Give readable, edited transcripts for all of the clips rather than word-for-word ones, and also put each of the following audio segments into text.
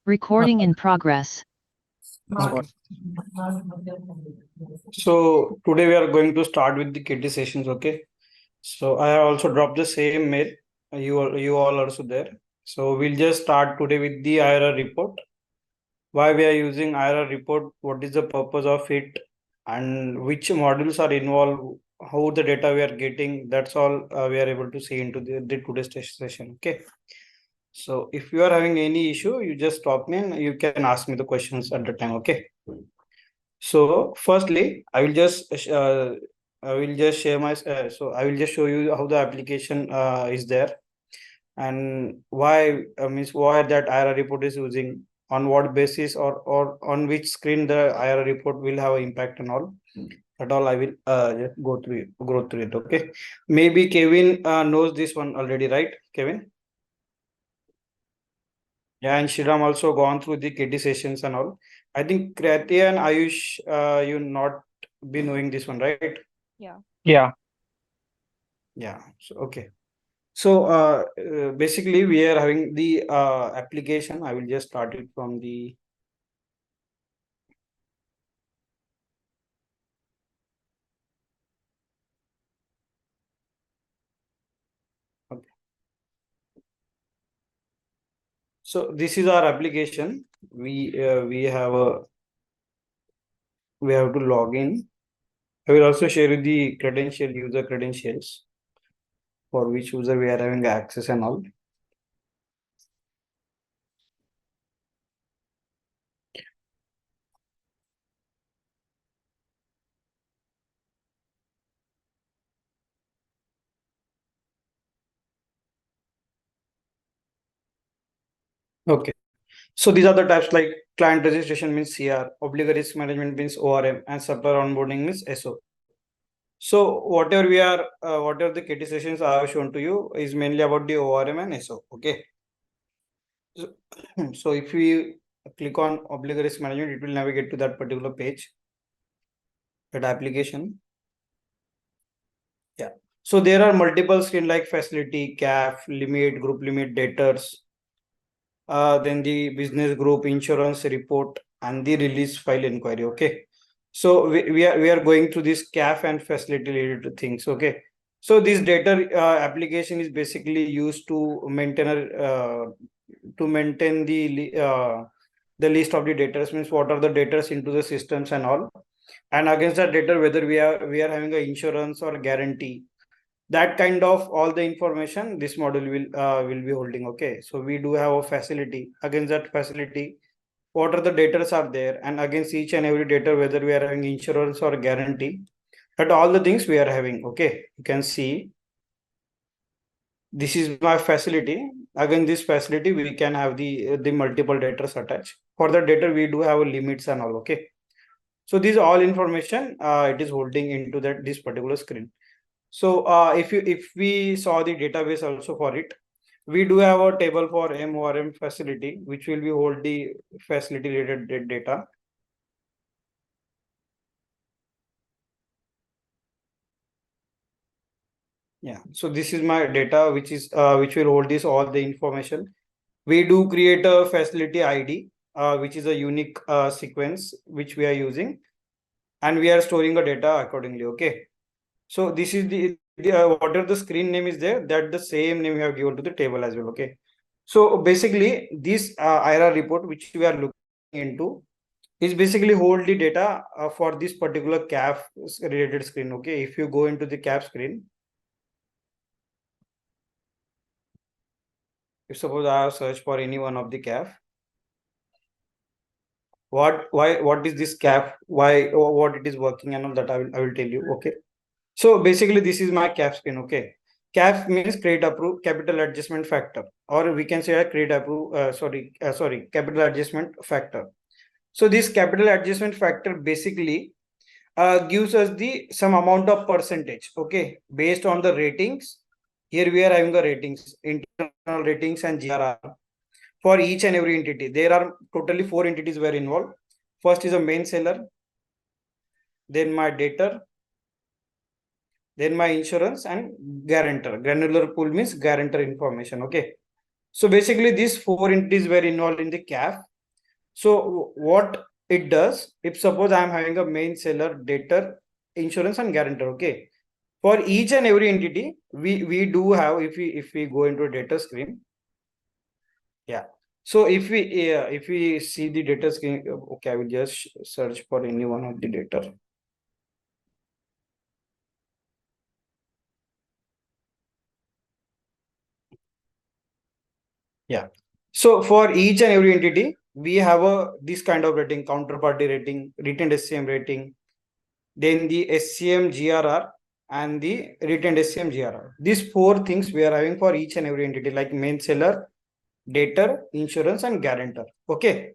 Recording in progress. So today we are going to start with the KT sessions. Okay. So I have also dropped the same mail. You all also there. So we'll just start today with the IRR report. Why we are using IRR report? What is the purpose of it? And which modules are involved? How the data we are getting? That's all we are able to see into the today's session. Okay. So if you are having any issue, you just stop me and you can ask me the questions at the time. Okay. So firstly, I will just share my so I will just show you how the application is there and why means why that IRR report is using, on what basis, or on which screen the IRR report will have impact and all. That all I will just go through it. Okay. Maybe Kevin knows this one already, right? Kevin? Yeah, and Shriram also gone through the KT sessions and all. I think Krati and Ayush, you not be knowing this one, right? Yeah. Yeah. Yeah. So okay. So basically we are having the application. I will just start it from the okay. So this is our application. We have to log in. I will also share you the user credentials for which user we are having access and all. Okay. So these are the types, like client registration means CR, obligatory risk management means ORM, and supplier onboarding means SO. So whatever the KT sessions I have shown to you is mainly about the ORM and SO. Okay. So if we click on obligatory risk management, it will navigate to that particular page, that application. Yeah. So there are multiple screen like facility, CAF, limit, group limit, debtors, then the business group, insurance report, and the release file inquiry. Okay. So we are going through this CAF and facility related things. Okay. So this data application is basically used to maintain the list of the data, means what are the data into the systems and all, and against that data whether we are having a insurance or guarantee, that kind of all the information this model will be holding. Okay. So we do have a facility. Against that facility, what are the data are there, and against each and every data whether we are having insurance or guarantee, that all the things we are having. Okay. You can see this is my facility. Again, this facility we can have the multiple data attached. For the data we do have limits and all. Okay. So these all information it is holding into this particular screen. So if we saw the database also for it, we do have a table for MORM facility, which will be hold the facility related data. Yeah. So this is my data, which will hold this all the information. We do create a facility ID, which is a unique sequence which we are using, and we are storing the data accordingly. Okay. So this is the whatever the screen name is there, that the same name we have given to the table as well. Okay. So basically this IRR report which we are looking into is basically hold the data for this particular CAF related screen. Okay. If you go into the CAF screen, if suppose I have searched for any one of the CAF, what is this CAF, what it is working and all that I will tell you. Okay. So basically this is my CAF screen. Okay. CAF means credit approved capital adjustment factor, or we can say a credit approved capital adjustment factor. So this capital adjustment factor basically gives us the some amount of percentage. Okay. Based on the ratings. Here we are having the ratings, internal ratings and GRR for each and every entity. There are totally 4 entities were involved. First is a main seller, then my debtor, then my insurance, and guarantor. Granular pool means guarantor information. Okay. So basically these 4 entities were involved in the CAF, So what it does, if suppose I am having a main, seller, debtor, insurance and guarantor, okay. For each and every entity, we do have, if we go into a data screen, yeah. So if we see the data screen, okay, I will just search for any one of the data. Yeah. So for each and every entity, we have a this kind of rating: counterparty rating, retained SCM rating, then the SCM GRR, and the retained SCM GRR. These four things we are having for each and every entity, like main, seller, debtor, insurance, and guarantor. Okay.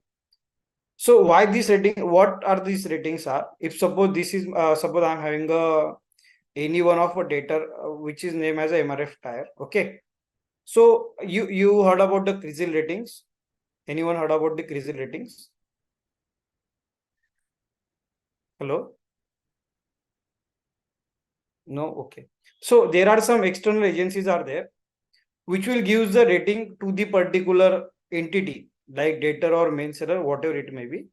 So why this rating? What are these ratings are? If suppose this is suppose I'm having a any one of a debtor which is named as a MRF tire. Okay. So you heard about the CRISIL ratings? Anyone heard about the CRISIL ratings? Hello? No? Okay. So there are some external agencies are there which will give the rating to the particular entity like debtor or main seller, whatever it may be,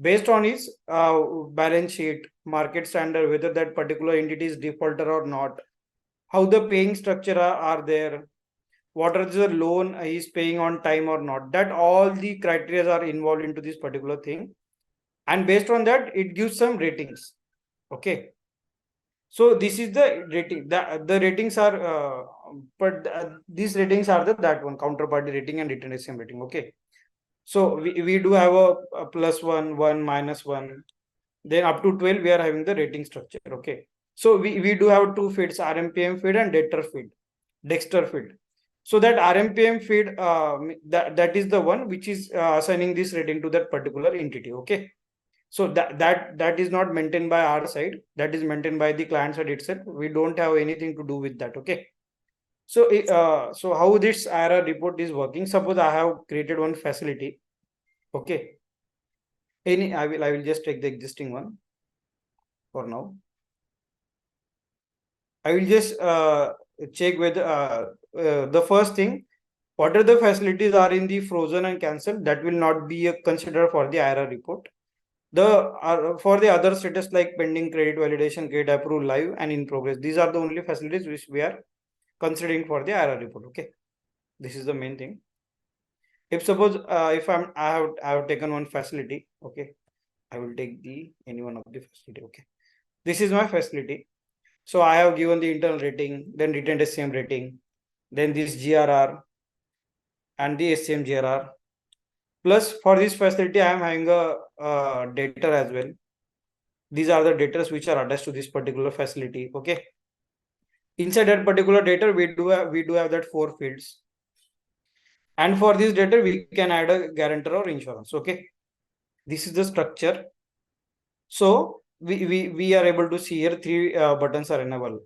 based on its balance sheet, market standard, whether that particular entity is defaulter or not, how the paying structure are there, what are the loan he is paying on time or not. That all the criteria are involved into this particular thing, and based on that it gives some ratings. Okay. So this is the rating. The ratings are, but these ratings are that one: counterparty rating and return SM rating. Okay. So we do have a plus one, one, minus one. Then up to 12, we are having the rating structure. Okay. So we do have two feeds: RMPM feed and Dexter feed. So that RMPM feed, that is the one which is assigning this rating to that particular entity. Okay. So that is not maintained by our side. That is maintained by the client side itself. We don't have anything to do with that. Okay. So so how this IRR report is working? Suppose I have created one facility. Okay. I will just take the existing one for now. I will just check whether the first thing, what are the facilities are in the frozen and cancelled, that will not be considered for the IRR report. The for the other status like pending credit validation, credit approval, live and in progress, these are the only facilities which we are considering for the IRR report. Okay, this is the main thing. If suppose if I have taken one facility. Okay, I will take the any one of the facility. Okay, this is my facility. So I have given the internal rating, then retained SCM rating, then this GRR and the SCM GRR. Plus for this facility, I am having a data as well. These are the data which are attached to this particular facility. Okay. Inside that particular data, we do have that four fields. And for this data, we can add a guarantor or insurance. Okay. This is the structure. So we are able to see here three buttons are enabled: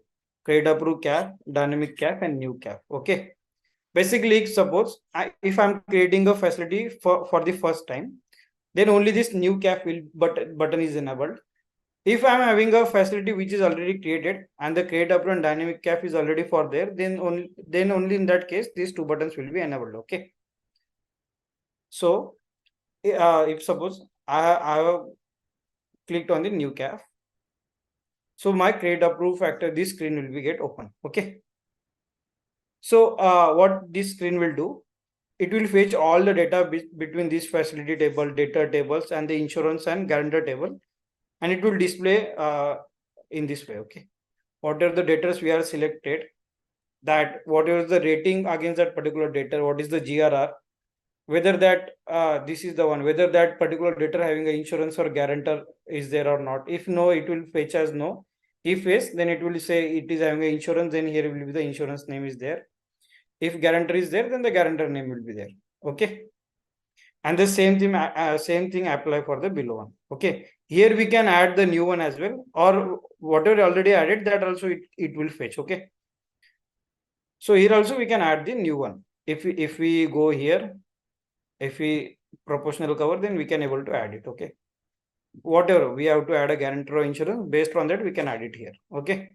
credit approve cap, dynamic cap, and new cap. Okay. Basically, suppose if I'm creating a facility for the first time, then only this new cap button is enabled. If I'm having a facility which is already created and the create approve and dynamic cap is already for there, then only in that case these two buttons will be enabled. Okay. So if suppose I have clicked on the new cap, so my create approve factor, this screen will be get open. Okay. So what this screen will do, it will fetch all the data between this facility table, data tables, and the insurance and guarantor table, and it will display in this way. Okay. What are the data we are selected, that what is the rating against that particular data, what is the GRR, whether that this is the one, whether that particular data having an insurance or guarantor is there or not. If no, it will fetch as no. If yes, then it will say it is having an insurance, then here will be the insurance name is there. If guarantor is there, then the guarantor name will be there. Okay. And the same thing apply for the below one. Okay. Here we can add the new one as well, or whatever already added, that also it will fetch. Okay. So here also we can add the new one. If we go here, if we proportional cover, then we can able to add it. Okay. Whatever we have to add a guarantor or insurance, based on that we can add it here. Okay.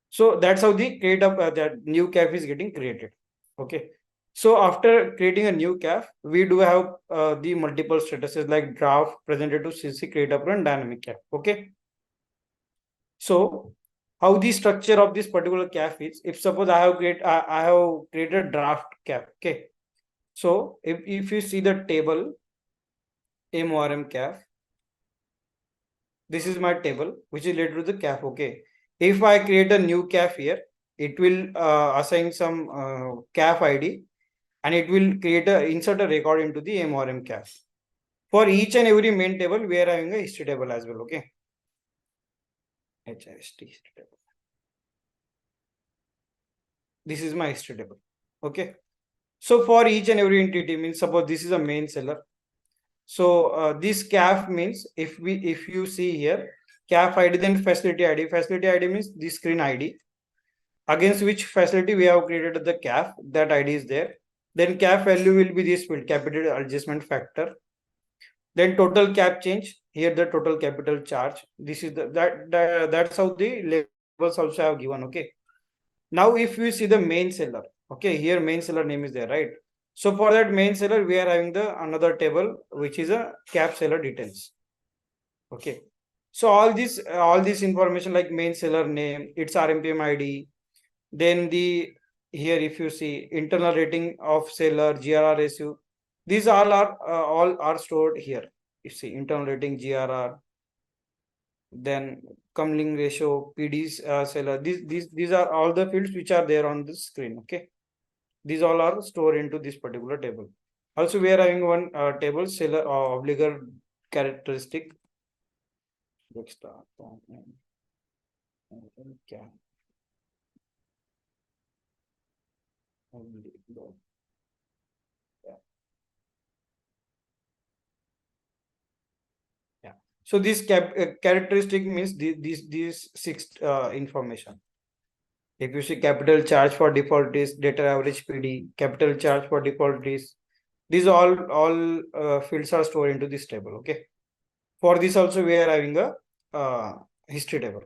So that's how the create up that new cap is getting created. Okay. So after creating a new CAF, we do have the multiple statuses like draft, presented to CC, create up, and dynamic CAF. Okay. So how the structure of this particular CAF is, if suppose I have created draft CAF. Okay. So if you see the table MORM CAF, this is my table which is related to the CAF. Okay. If I create a new CAF here, it will assign some CAF ID and it will insert a record into the MORM CAF. For each and every main table, we are having a history table as well. Okay. history table. This is my history table. Okay. So for each and every entity, means suppose this is a main seller. So this CAF means if you see here CAF ID, then facility ID. Facility ID means the screen ID against which facility we have created the CAF. That ID is there. Then CAF value will be this field, capital adjustment factor. Then total cap change. Here the total capital charge. This is that's how the labels also have given. Okay. Now if we see the main seller, okay, here main seller name is there, right? So for that main seller, we are having the another table which is a cap seller details. Okay. So all this information like main seller name, its RMPM ID, then the here if you see internal rating of seller, GRR ratio, these all are stored here. You see internal rating, GRR, then coupling ratio, PD's seller. These are all the fields which are there on the screen. Okay, these all are stored into this particular table. Also, we are having one table seller obligor characteristic. Let's start. Okay. Yeah. So this characteristic means these six information. If you see capital charge for default is data average PD, capital charge for default is these all fields are stored into this table. Okay. For this also we are having a history table.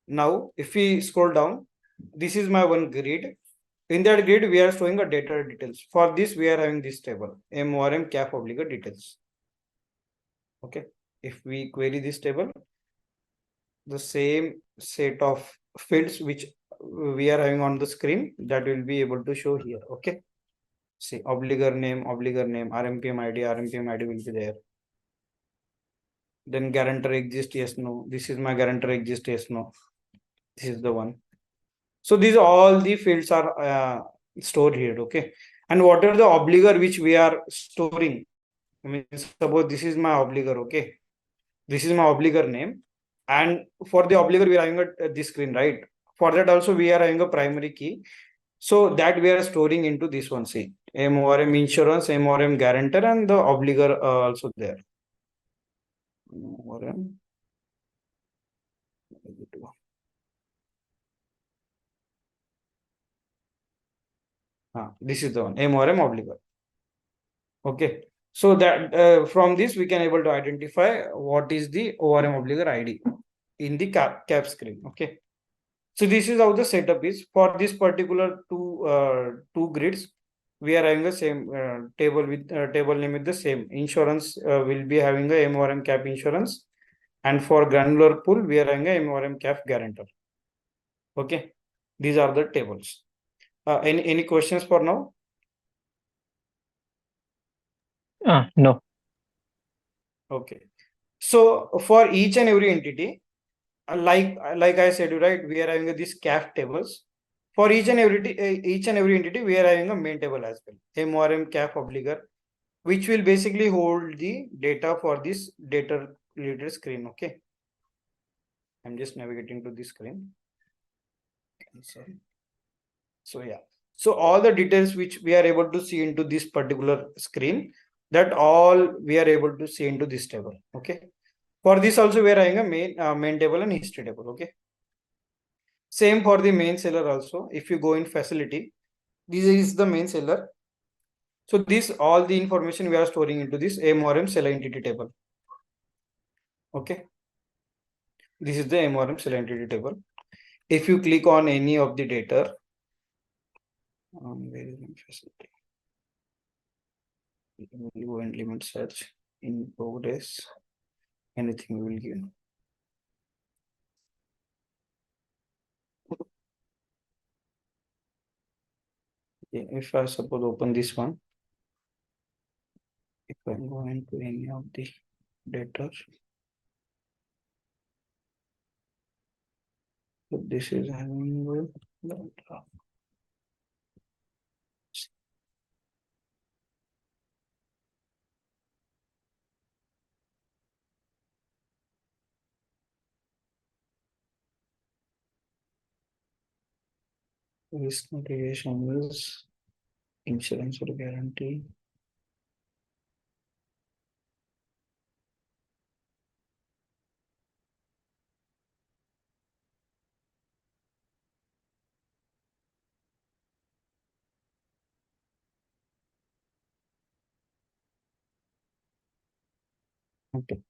Now if we scroll down, this is my one grid. In that grid we are showing a data details. For this we are having this table MORM CAF obligor details. Okay. If we query this table, the same set of fields which we are having on the screen that will be able to show here. Okay. See obligor name, RMPM ID will be there. Then guarantor exists, yes, no. This is my guarantor exists, yes, no. This is the one. So these all the fields are stored here. Okay. And what are the obligor which we are storing? I mean, suppose this is my obligor. Okay. This is my obligor name. And for the obligor, we are having this screen, right? For that also, we are having a primary key. So that we are storing into this one. See, MORM insurance, MORM guarantor, and the obligor also there. MORM. This is the one, MORM obligor. Okay. So that from this we can able to identify what is the ORM obligor ID in the cap screen. Okay. So this is how the setup is for this particular two grids. We are having the same table with table name with the same insurance will be having a MORM cap insurance, and for granular pool we are having a MORM cap guarantor. Okay, these are the tables. Any questions for now? No. Okay. So for each and every entity, like I said, right, we are having these CAF tables. For each and every entity, we are having a main table as well. MORM CAF obligor, which will basically hold the data for this data related screen. Okay. I'm just navigating to this screen. Sorry. So yeah. So all the details which we are able to see into this particular screen, that all we are able to see into this table. Okay. For this also we are having a main table and history table. Okay. Same for the main seller also. If you go in facility, this is the main seller. So this all the information we are storing into this MORM seller entity table. Okay. This is the MORM seller entity table. If you click on any of the data, Where is my facility? We will go and limit search in progress. Anything we will give. Okay, if I suppose open this one, if I go into any of the data, so this is having risk mitigation is insurance or guarantee. Okay.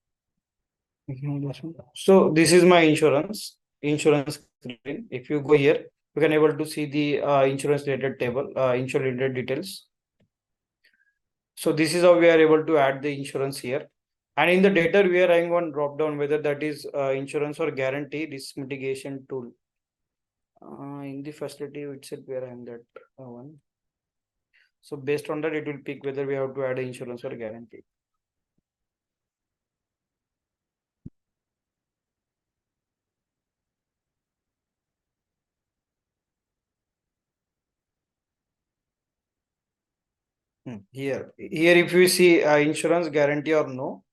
So this is my insurance screen. If you go here, you can able to see the insurance related table, insurance related details. So this is how we are able to add the insurance here. And in the data, we are having one drop down whether that is insurance or guarantee risk mitigation tool. In the facility itself, we are having that one. So based on that, it will pick whether we have to add insurance or guarantee. Here, if you see insurance guarantee or no,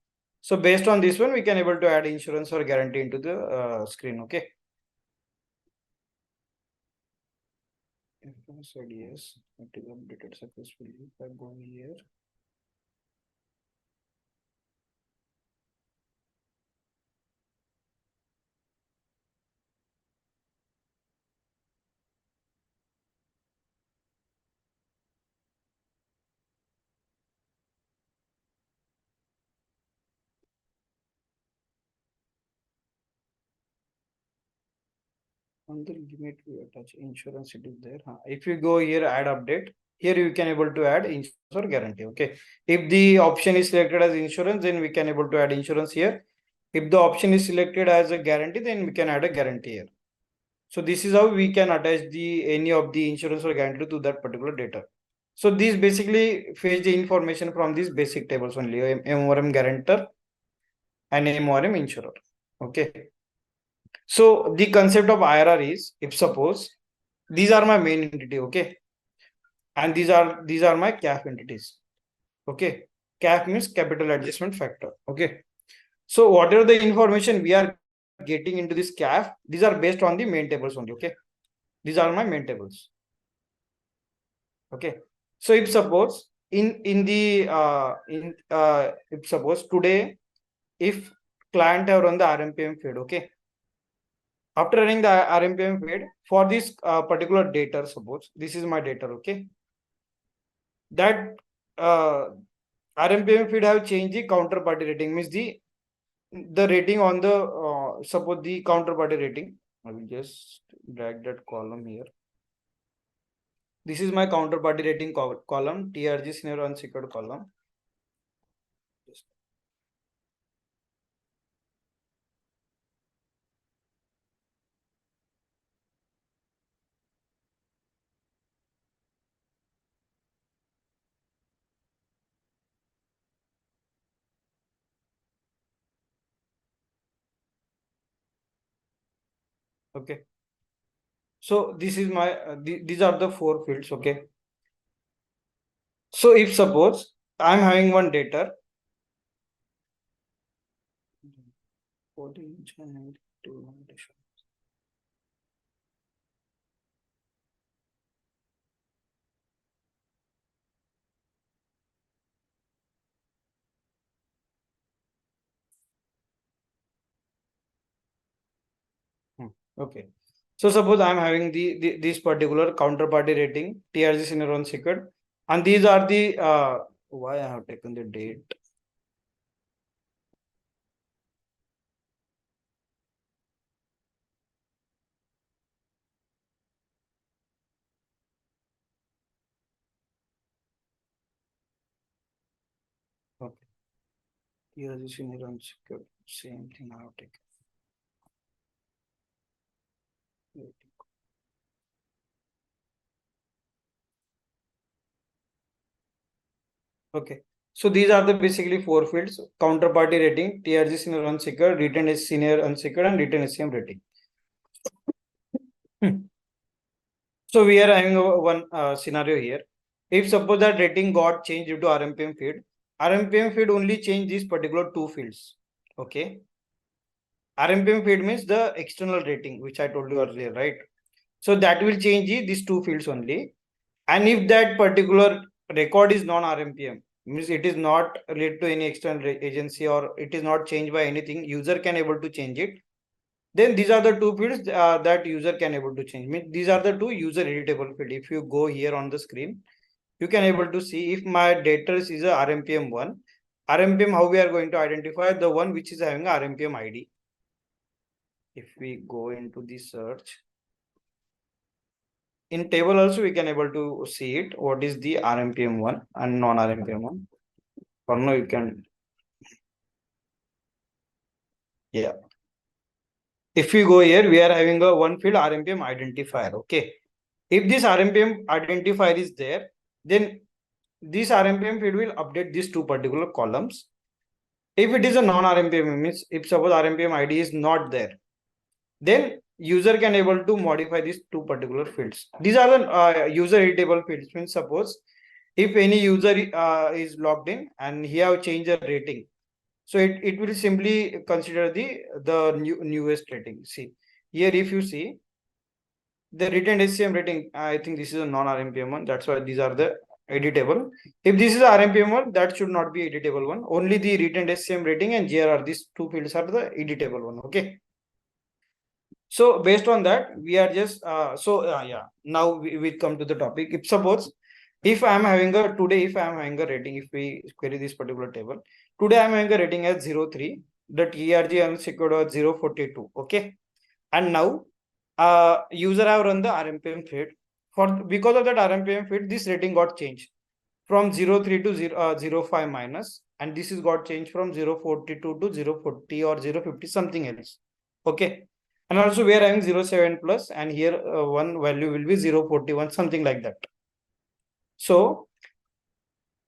so based on this one, we can able to add insurance or guarantee into the screen. Okay. If I said yes, it is updated successfully. If I go here, on the limit we attach insurance, it is there. If you go here, add update, here you can able to add insurance or guarantee. Okay. If the option is selected as insurance, then we can able to add insurance here. If the option is selected as a guarantee, then we can add a guarantee here. So this is how we can attach the any of the insurance or guarantee to that particular data. So these basically fetch the information from these basic tables only, MORM guarantor and MORM insurer. Okay. So the concept of IRR is, if suppose these are my main entity, okay, and these are my CAF entities. Okay. CAF means capital adjustment factor. Okay. So whatever the information we are getting into this CAF, these are based on the main tables only. Okay. These are my main tables. Okay. So if suppose in the if suppose today, if client have run the RMPM feed, okay, after running the RMPM feed for this particular data, suppose this is my data, okay, that RMPM feed have changed the counterparty rating, means the rating on the suppose the counterparty rating. I will just drag that column here. This is my counterparty rating column, TRG senior unsecured column. Okay. So this is my these are the four fields. Okay. So if suppose I'm having one data, okay. So suppose I'm having the this particular counterparty rating, TRG senior unsecured, and these are the why I have taken the date. Okay. Here is senior unsecured. Same thing I have taken. Okay. So these are the basically four fields: counterparty rating, TRG senior unsecured, written as senior unsecured, and written SCM rating. Hmm. So we are having one scenario here. If suppose that rating got changed due to RMPM feed, RMPM feed only change these particular two fields. Okay. RMPM feed means the external rating, which I told you earlier, right? So that will change these two fields only. And if that particular record is non-RMPM, means it is not related to any external agency or it is not changed by anything, user can able to change it. Then these are the two fields that user can able to change. Means these are the two user editable field. If you go here on the screen, you can able to see if my debtors is a RMPM one. RMPM, how we are going to identify the one which is having a RMPM ID. If we go into the search, in table also we can able to see it. What is the RMPM one and non-RMPM one? For now, you can, yeah. If we go here, we are having a one field RMPM identifier. Okay. If this RMPM identifier is there, then this RMPM field will update these two particular columns. If it is a non-RMPM, means if suppose RMPM ID is not there, then user can able to modify these two particular fields. These are the user editable fields. Means suppose if any user is logged in and he have changed the rating, so it will simply consider the newest rating. See here, if you see the written SCM rating, I think this is a non-RMPM one. That's why these are the editable. If this is RMPM one, that should not be editable one. Only the written SCM rating and GRR, these two fields are the editable one. Okay. So based on that, we are just yeah. Now we come to the topic. If suppose if I am having a today, if I am having a rating, if we query this particular table, today I am having a rating as 03, the TRG unsecured was 042. Okay. And now user have run the RMPM feed. For because of that RMPM feed, this rating got changed from 03 to 05 minus, and this is got changed from 042 to 040 or 050 something else. Okay. And also we are having 07 plus, and here one value will be 041, something like that. So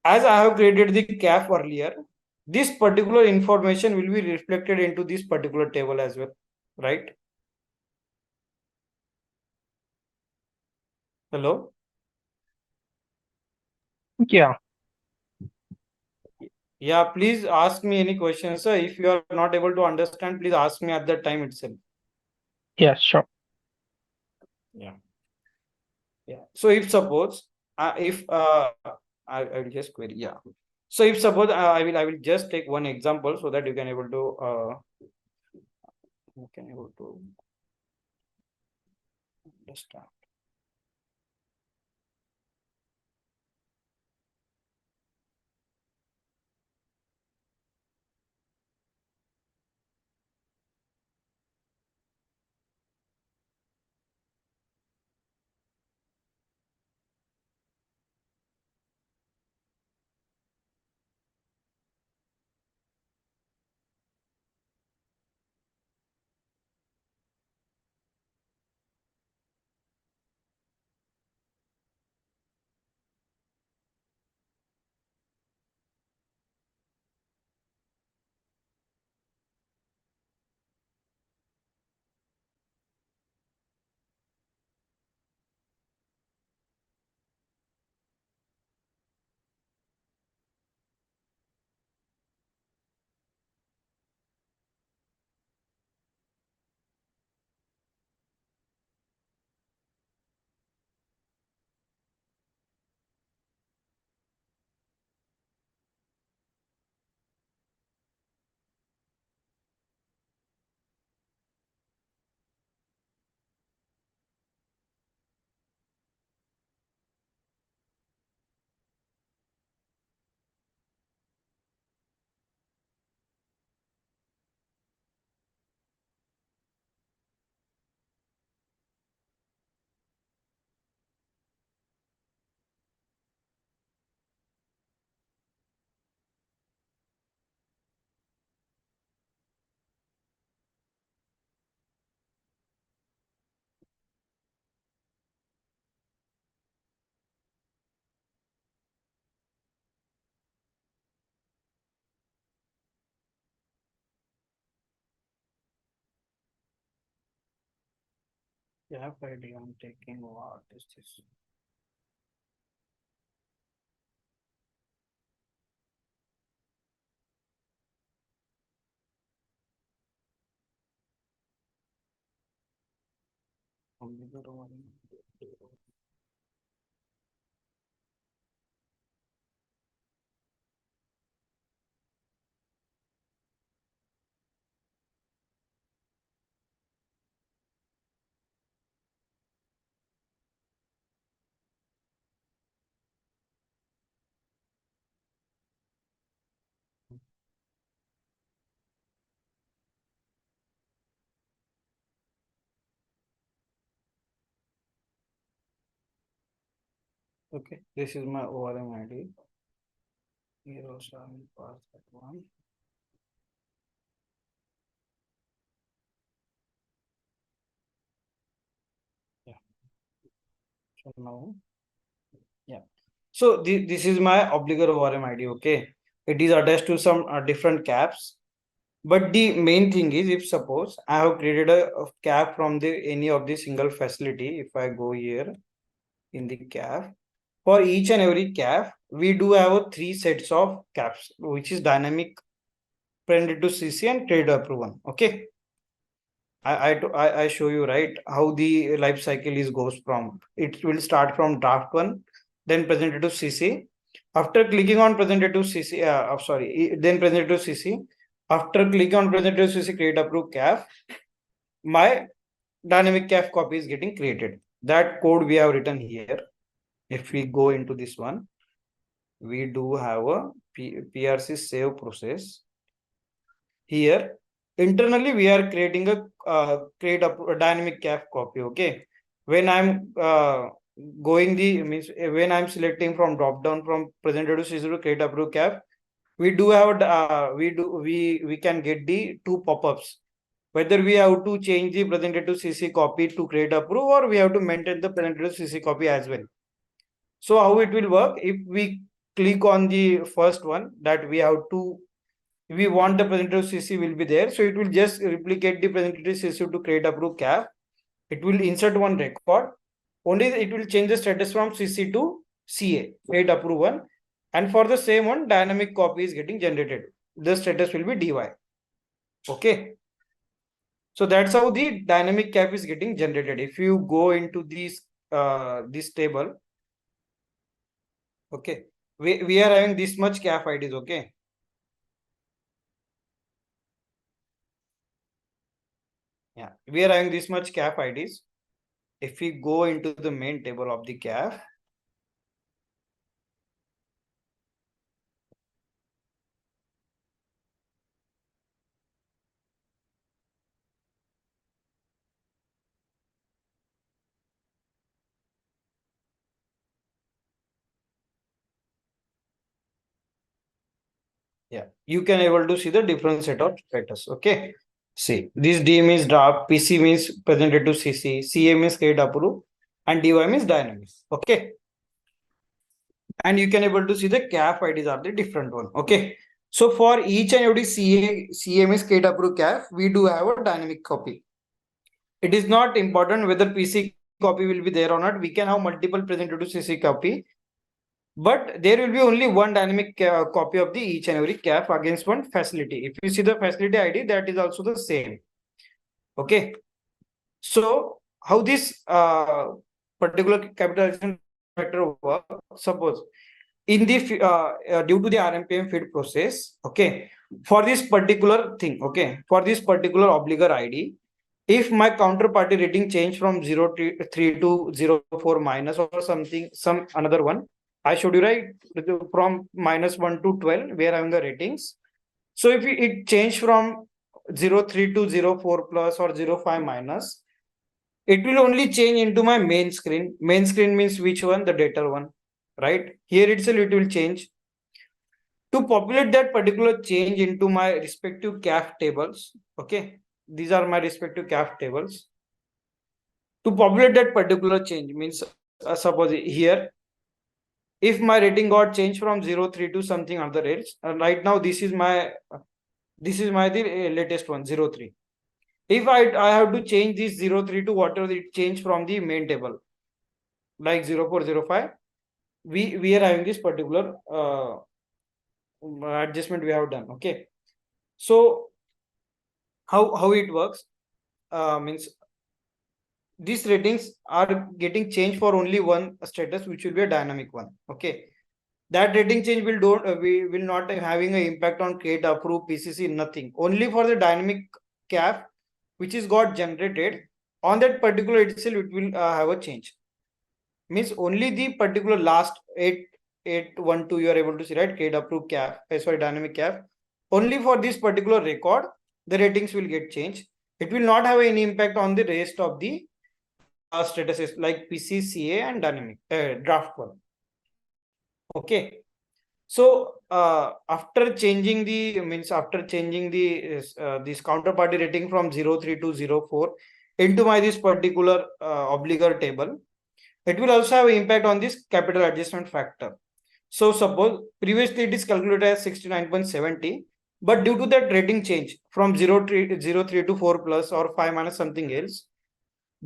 as I have created the cap earlier, this particular information will be reflected into this particular table as well, right? Hello. Yeah. Yeah, please ask me any questions, sir. If you are not able to understand, please ask me at that time itself. Yeah, sure. Yeah. Yeah. So if suppose if I will just query. Yeah. So if suppose I will just take one example so that you can able to you can able to understand. Cap ID I'm taking. What is this? Okay, this is my ORM ID. Here also I will pass that one. Yeah. So now, yeah. So this is my obligor ORM ID. Okay, it is attached to some different caps. But the main thing is, if suppose I have created a cap from the any of the single facility, if I go here in the cap, for each and every cap, we do have three sets of caps, which is dynamic, presented to CC and trade approval. Okay. I show you right how the life cycle is goes from. It will start from draft one, then presented to CC. After clicking on presented to CC, then presented to CC. After clicking on presented to CC, create approve CAF, my dynamic CAF copy is getting created. That code we have written here. If we go into this one, we do have a PRC save process. Here internally we are creating a create a dynamic CAF copy. Okay, when I'm going the means when I'm selecting from drop down from presenter to CC to create approve CAF, we do have we can get the two pop-ups, whether we have to change the presenter to CC copy to create approve, or we have to maintain the presenter to CC copy as well. So how it will work, if we click on the first one, that we have to, we want the presentative CC will be there. So it will just replicate the presentative CC to create approve CAF. It will insert one record. Only it will change the status from CC to CA, create approve one. And for the same one, dynamic copy is getting generated. The status will be DY. Okay. So that's how the dynamic cap is getting generated. If you go into this table, okay, we are having this much cap IDs. Okay. Yeah, we are having this much cap IDs. If we go into the main table of the CAF, yeah, you can able to see the different set of status. Okay, see, this D means draft, PC means presented to CC, CA means create approve, and DY means dynamic. Okay, and you can able to see the CAF IDs are the different one. Okay, so for each and every CA means create approve CAF, we do have a dynamic copy. It is not important whether PC copy will be there or not. We can have multiple presented to CC copy, but there will be only one dynamic copy of the each and every cap against one facility. If you see the facility ID, that is also the same. Okay. So how this particular capitalization factor work? Suppose in the due to the RMPM feed process, okay, for this particular thing, okay, for this particular obligor ID, if my counterparty rating change from 03 to 04 minus or something, some another one, I showed you right, from -1 to 12, we are having the ratings. So if it change from 03 to 04 plus or 05 minus, it will only change into my main screen. Main screen means which one? The data one, right? Here itself it will change. To populate that particular change into my respective CAF tables, okay, these are my respective CAF tables. To populate that particular change means, suppose here, if my rating got changed from 03 to something other else, right now this is my the latest one, 03. If I have to change this 03 to whatever it changed from the main table, like 0405, we are having this particular adjustment we have done. Okay. So how it works means these ratings are getting changed for only one status, which will be a dynamic one. Okay. That rating change will don't we will not having an impact on create, approve, PCC, nothing. Only for the dynamic cap which is got generated on that particular itself, it will have a change. Means only the particular last 8812 you are able to see, right? Create, approve, cap, sorry, dynamic cap. Only for this particular record, the ratings will get changed. It will not have any impact on the rest of the statuses like PCCA and dynamic draft one. Okay. So after changing the this counterparty rating from 03 to 04 into my this particular obligor table, it will also have impact on this capital adjustment factor. So suppose previously it is calculated as 69.70, but due to that rating change from 03 to 4 plus or 5 minus something else,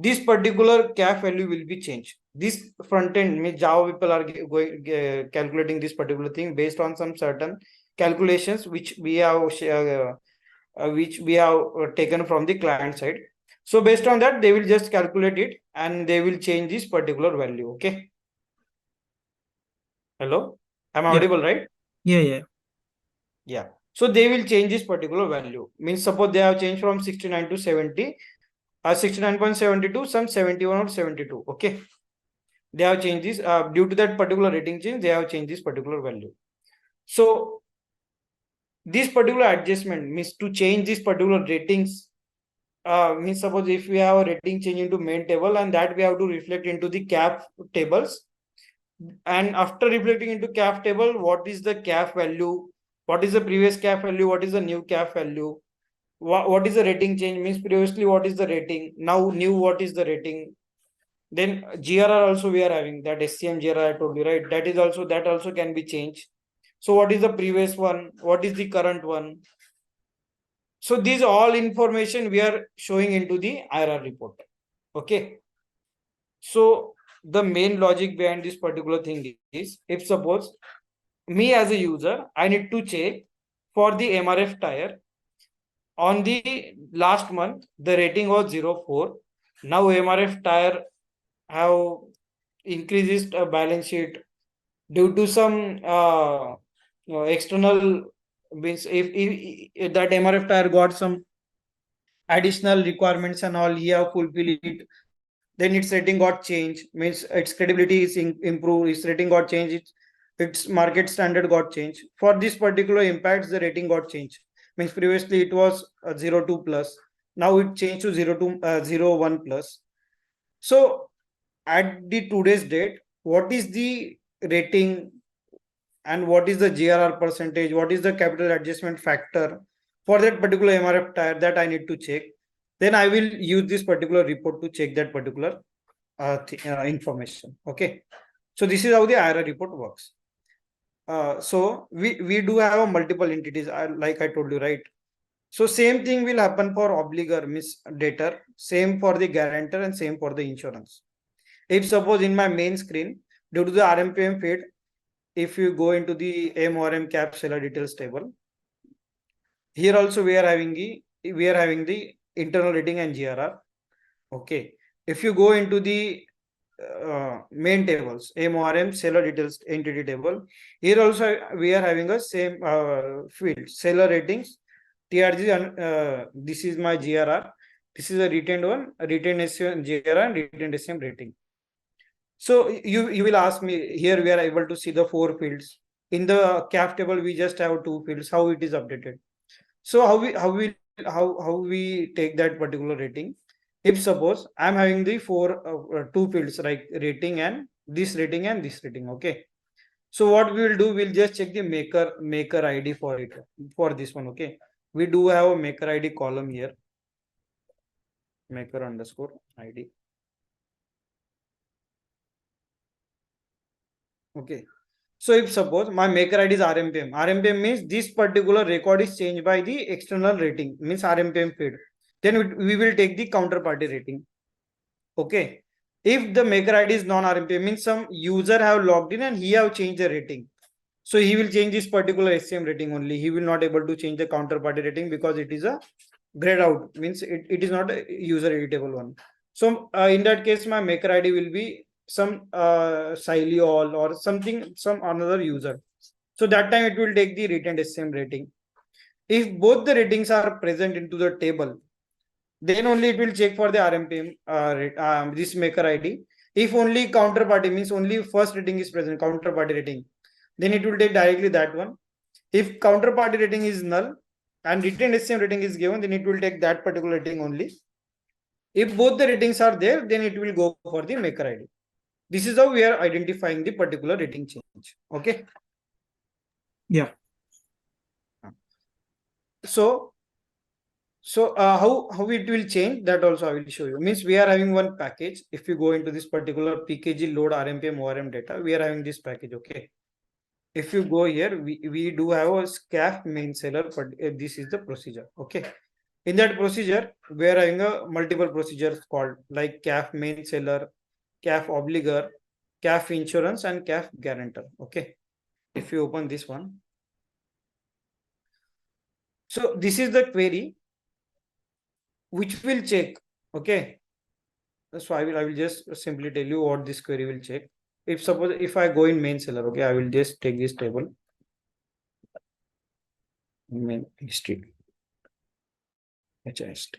this particular cap value will be changed. This front end means Java people are going calculating this particular thing based on some certain calculations which we have taken from the client side. So based on that, they will just calculate it and they will change this particular value. Okay. Hello, I'm Yeah. audible, right? Yeah. Yeah. So they will change this particular value. Means suppose they have changed from 69 to 70, 69.72, some 71 or 72. Okay. They have changed this due to that particular rating change. They have changed this particular value. So this particular adjustment means to change this particular ratings. Means suppose if we have a rating change into main table and that we have to reflect into the cap tables. And after reflecting into cap table, what is the cap value? What is the previous cap value? What is the new cap value? What is the rating change? Means previously what is the rating? Now new what is the rating? Then GRR also we are having that SCM GRR I told you, right? That also can be changed. So what is the previous one? What is the current one? So these all information we are showing into the IRR report. Okay. So the main logic behind this particular thing is, if suppose me as a user, I need to check for the MRF tire. On the last month, the rating was 04. Now MRF tire have increased a balance sheet due to some external means if that MRF tire got some additional requirements and all, he have fulfilled it, then its rating got changed, means its credibility is improved, its rating got changed, its market standard got changed. For this particular impacts, the rating got changed. Means previously it was 02 plus, now it changed to 01 plus. So at the today's date, what is the rating and what is the GRR percentage, what is the capital adjustment factor for that particular MRF tire, that I need to check. Then I will use this particular report to check that particular information. Okay. So this is how the IRR report works. So we do have a multiple entities, like I told you, right? So same thing will happen for obligor, means debtor, same for the guarantor and same for the insurance. If suppose in my main screen, due to the RMPM feed, if you go into the MRM cap seller details table, here also we are having the internal rating and GRR. Okay. If you go into the main tables, MRM seller details entity table, here also we are having a same field, seller ratings, TRG, and this is my GRR. This is a retained one, a retained SCM GRR and retained SCM rating. So you will ask me, here we are able to see the 4 fields. In the cap table, we just have 2 fields, how it is updated. So how we take that particular rating? If suppose I'm having the 2 fields like rating and this rating and this rating. Okay. So what we will do, we'll just check the maker ID for it, for this one. Okay. We do have a maker ID column here. Maker underscore ID. Okay. So if suppose my maker ID is RMPM, RMPM means this particular record is changed by the external rating, means RMPM feed. then we will take the counterparty rating. Okay. If the maker ID is non-RMP, means some user have logged in and he have changed the rating. So he will change this particular SCM rating only. He will not able to change the counterparty rating because it is a grayed out, means it is not a user editable one. So in that case, my maker ID will be some Siliol or something, some another user. So that time it will take the retained SCM rating. If both the ratings are present into the table, then only it will check for the RMPM, this maker ID. If only counterparty, means only first rating is present, counterparty rating, then it will take directly that one. If counterparty rating is null and retained SCM rating is given, then it will take that particular rating only. If both the ratings are there, then it will go for the maker ID. This is how we are identifying the particular rating change. Okay. Yeah. So how it will change, that also I will show you. Means we are having one package. If you go into this particular PKG load RMPM ORM data, we are having this package. Okay. If you go here, we do have a SCAF main seller, but this is the procedure. Okay. In that procedure, we are having a multiple procedures called like CAF main seller, CAF obligor, CAF insurance, and CAF guarantor. Okay. If you open this one, so this is the query which will check. Okay. So I will just simply tell you what this query will check. If suppose if I go in main seller, okay, I will just take this table, main history, HIST.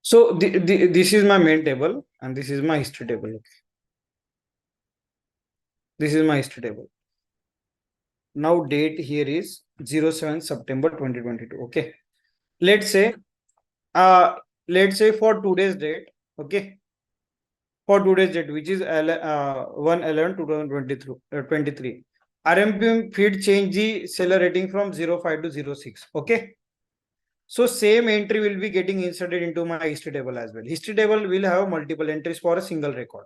So this is my main table and this is my history table. Okay. This is my history table. Now date here is 07 September 2022. Okay. Let's say for today's date, okay, for today's date, which is 1/11/2023, RMPM feed change the seller rating from 05 to 06. Okay. So same entry will be getting inserted into my history table as well. History table will have multiple entries for a single record.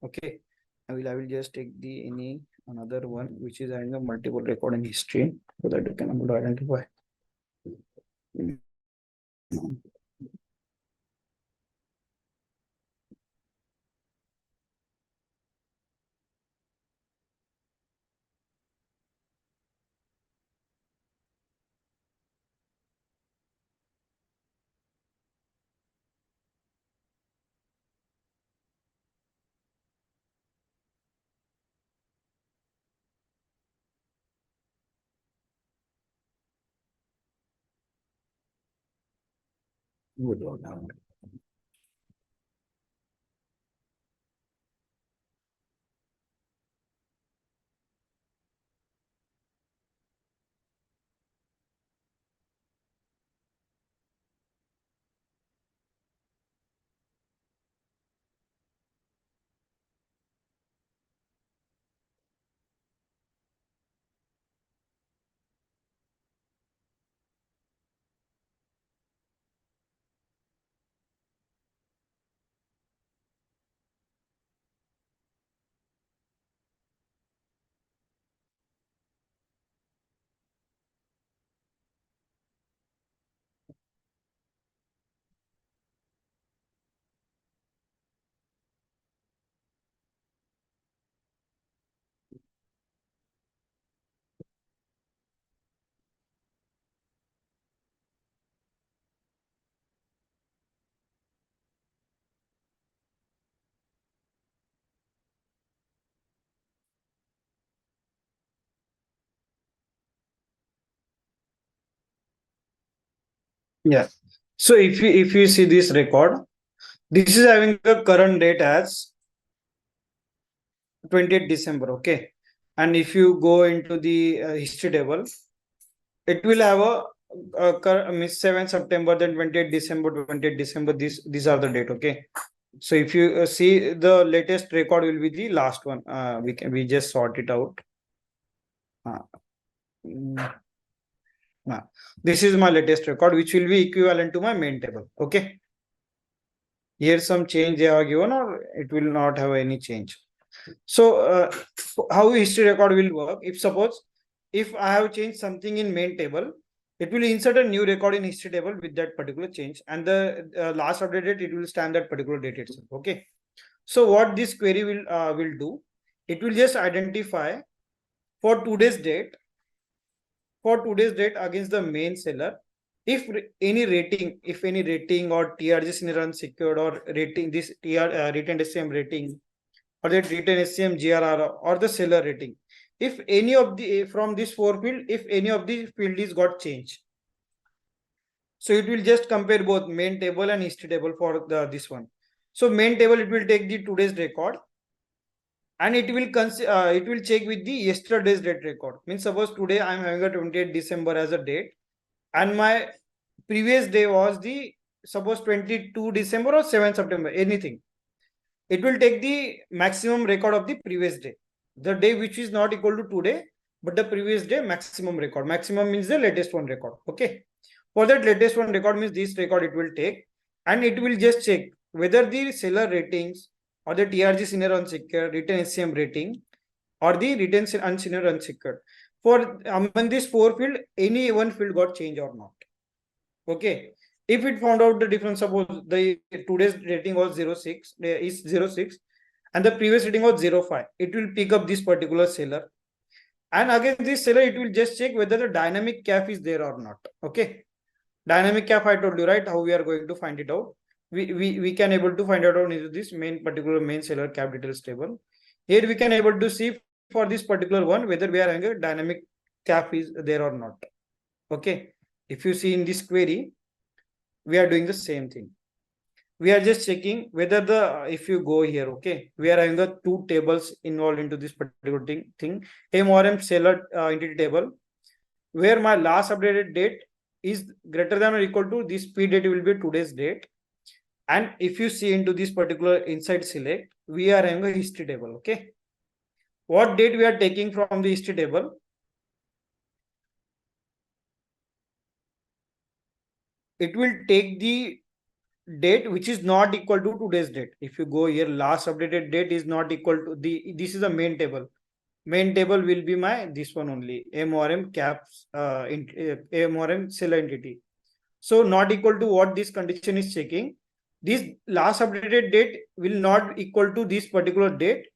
Okay. I will just take the another one which is having a multiple record in history so that you can able to identify. Yeah. So if you see this record, this is having the current date as 20th December. Okay. And if you go into the history table, it will have a 7 September, then 20th December, 20th December. These are the date. Okay. So if you see, the latest record will be the last one. We just sort it out. Uh, mm, this is my latest record, which will be equivalent to my main table. Okay. Here some change they are given, or it will not have any change. So how history record will work? If suppose if I have changed something in main table, it will insert a new record in history table with that particular change, and the last updated it will stand that particular date itself. Okay. So what this query will do, it will just identify for today's date, against the main seller, if any rating, or TRG senior unsecured, or rating this retained SCM rating, or that retained SCM GRR, or the seller rating, if any of the from this four field, if any of the field is got changed, so it will just compare both main table and history table for this one. So main table, it will take the today's record, and it will check with the yesterday's date record. Means suppose today I am having a 28th December as a date, and my previous day was the suppose 22 December or 7 September, anything. It will take the maximum record of the previous day, the day which is not equal to today, but the previous day maximum record. Maximum means the latest one record. Okay. For that latest one record means this record it will take, and it will just check whether the seller ratings, or the TRG senior unsecured, written SCM rating, or the written and senior unsecured. For among these four field, any one field got changed or not. Okay. If it found out the difference, suppose the today's rating was 06, is 06, and the previous rating was 05, it will pick up this particular seller. And against this seller, it will just check whether the dynamic cap is there or not. Okay. Dynamic cap, I told you, right? How we are going to find it out. We can able to find out on this particular main seller cap details table. Here we can able to see for this particular one whether we are having a dynamic cap is there or not. Okay. If you see in this query, we are doing the same thing. We are just checking whether if you go here, okay, we are having the two tables involved into this particular thing. M seller entity table, where my last updated date is greater than or equal to this P date will be today's date. And if you see into this particular inside select, we are having a history table. Okay. What date we are taking from the history table? It will take the date which is not equal to today's date. If you go here, last updated date is not equal to this is a main table. Main table will be my this one only, MRM caps, MRM seller entity. So not equal to what this condition is checking. This last updated date will not equal to this particular date,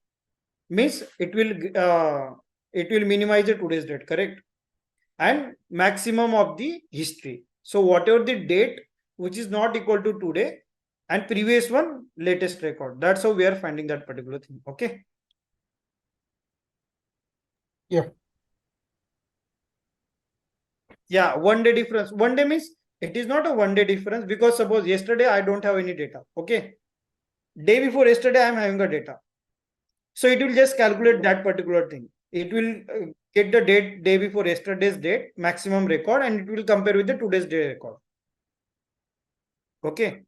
means it will minimize the today's date, correct? And maximum of the history. So whatever the date which is not equal to today, and previous one latest record. That's how we are finding that particular thing. Okay. Yeah. Yeah, 1 day difference. 1 day means it is not a 1 day difference, because suppose yesterday I don't have any data. Okay. Day before yesterday I am having a data. So it will just calculate that particular thing. It will get the date day before yesterday's date, maximum record, and it will compare with the today's day record. Okay.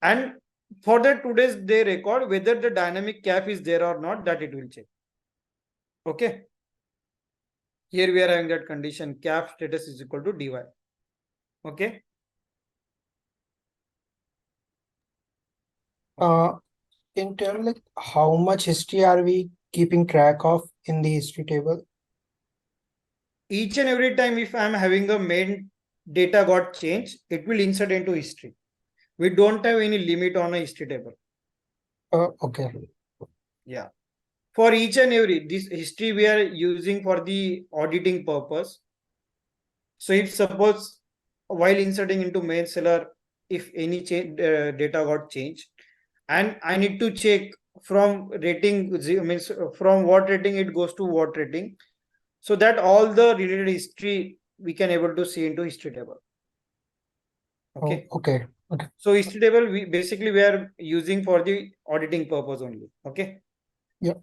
And for the today's day record, whether the dynamic cap is there or not, that it will check. Okay. Here we are having that condition, cap status is equal to dy. Okay. In terms like how much history are we keeping track of in the history table? Each and every time if I'm having a main data got changed, it will insert into history. We don't have any limit on a history table. Okay. Yeah. For each and every, this history we are using for the auditing purpose. So if suppose while inserting into main seller, if any data got changed, and I need to check from rating, means from what rating it goes to what rating, so that all the related history we can able to see into history table. Okay. Oh, okay. Okay. So history table we are using for the auditing purpose only. Okay. Yeah.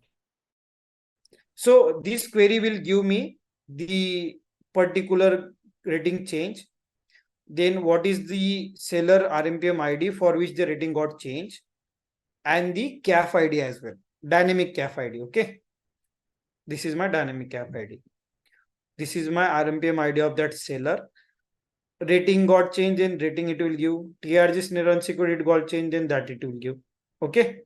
So this query will give me the particular rating change. Then what is the seller RMPM ID for which the rating got changed? and the CAF ID as well. Dynamic CAF ID. Okay. This is my dynamic CAF ID. This is my RMPM ID of that seller. Rating got changed, and rating it will give. TRG snare unsecured, it got changed, and that it will give. Okay.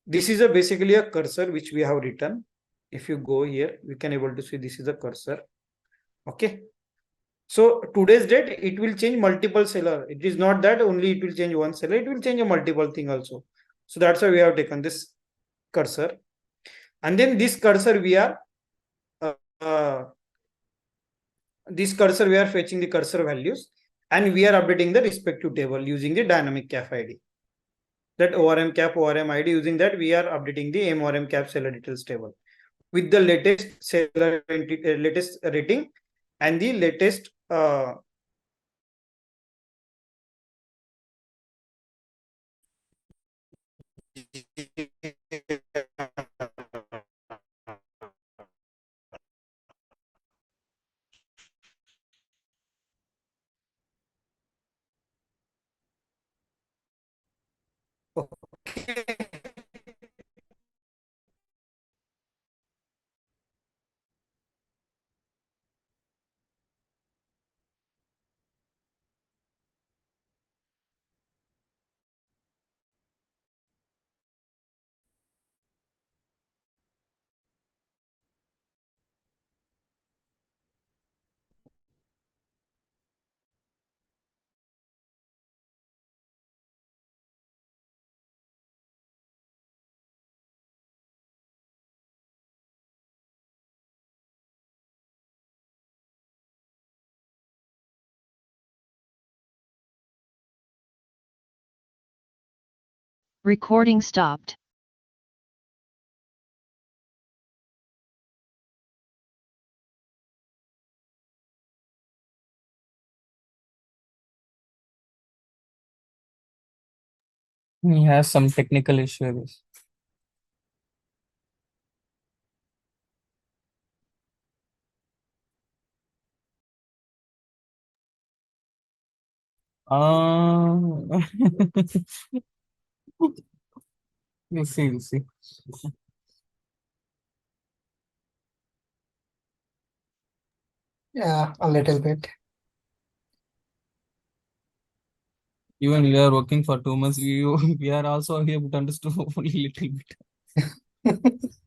This is basically a cursor which we have written. If you go here, we can able to see this is a cursor. Okay. So today's date, it will change multiple seller. It is not that only it will change one seller, it will change a multiple thing also. So that's why we have taken this cursor. And then this cursor we are uh, fetching the cursor values, and we are updating the respective table using the dynamic CAF ID. That ORM cap, ORM ID, using that we are updating the MORM cap seller details table with the latest seller latest rating and the latest Recording stopped. He has some technical issues. Uh, we'll see, we'll see. Yeah, a little bit. Even we are working for 2 months, we are also able to understand a little bit.